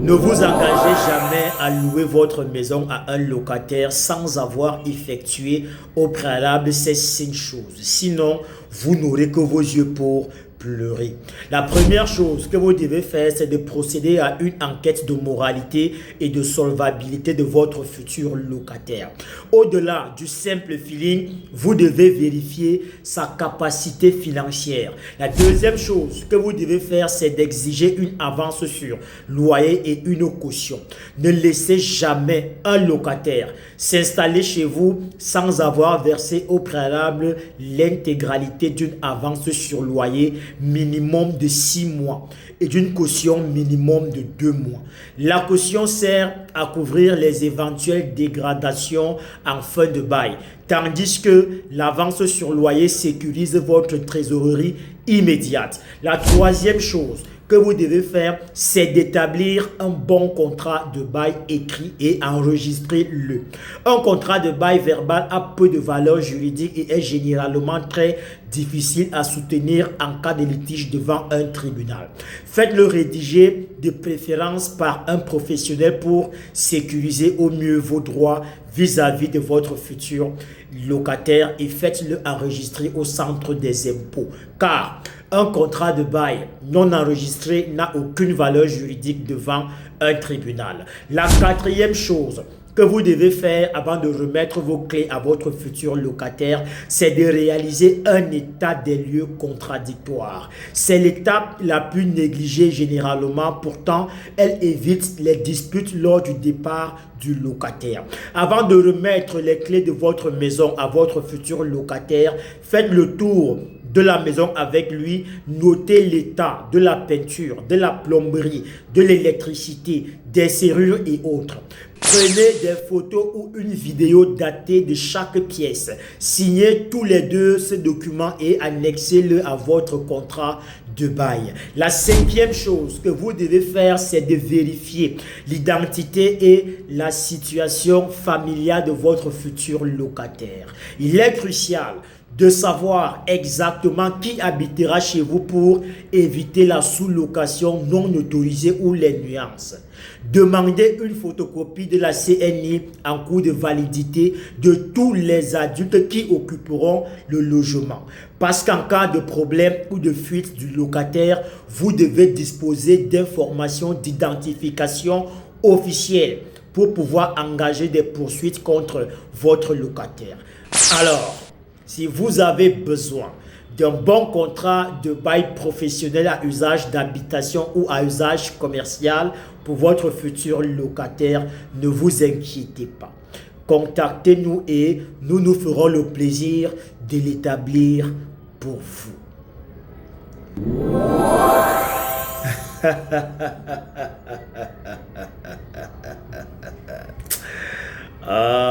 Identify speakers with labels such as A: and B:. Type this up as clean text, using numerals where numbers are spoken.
A: Ne vous engagez jamais à louer votre maison à un locataire sans avoir effectué au préalable ces 5 choses. Sinon, vous n'aurez que vos yeux pour pleurer. La première chose que vous devez faire, c'est de procéder à une enquête de moralité et de solvabilité de votre futur locataire. Au-delà du simple feeling, vous devez vérifier sa capacité financière. La deuxième chose que vous devez faire, c'est d'exiger une avance sur loyer et une caution. Ne laissez jamais un locataire s'installer chez vous sans avoir versé au préalable l'intégralité d'une avance sur loyer minimum de 6 mois et d'une caution minimum de 2 mois. La caution sert à couvrir les éventuelles dégradations en fin de bail, tandis que l'avance sur loyer sécurise votre trésorerie immédiate. La troisième chose que vous devez faire, c'est d'établir un bon contrat de bail écrit et enregistrer-le. Un contrat de bail verbal a peu de valeur juridique et est généralement très difficile à soutenir en cas de litige devant un tribunal. Faites-le rédiger de préférence par un professionnel pour sécuriser au mieux vos droits vis-à-vis de votre futur locataire et faites-le enregistrer au centre des impôts. Car un contrat de bail non enregistré n'a aucune valeur juridique devant un tribunal. La quatrième chose que vous devez faire avant de remettre vos clés à votre futur locataire, c'est de réaliser un état des lieux contradictoire. C'est l'étape la plus négligée généralement, pourtant elle évite les disputes lors du départ du locataire. Avant de remettre les clés de votre maison à votre futur locataire, faites le tour de la maison avec lui, notez l'état de la peinture, de la plomberie, de l'électricité, des serrures et autres. Prenez des photos ou une vidéo datée de chaque pièce. Signez tous les deux ce document et annexez-le à votre contrat de bail. La cinquième chose que vous devez faire, c'est de vérifier l'identité et la situation familiale de votre futur locataire. Il est crucial de savoir exactement qui habitera chez vous pour éviter la sous-location non autorisée ou les nuances. Demandez une photocopie de la CNI en cours de validité de tous les adultes qui occuperont le logement. Parce qu'en cas de problème ou de fuite du locataire, vous devez disposer d'informations d'identification officielles pour pouvoir engager des poursuites contre votre locataire. Alors, si vous avez besoin d'un bon contrat de bail professionnel à usage d'habitation ou à usage commercial pour votre futur locataire, ne vous inquiétez pas. Contactez-nous et nous nous ferons le plaisir de l'établir pour vous. Ah.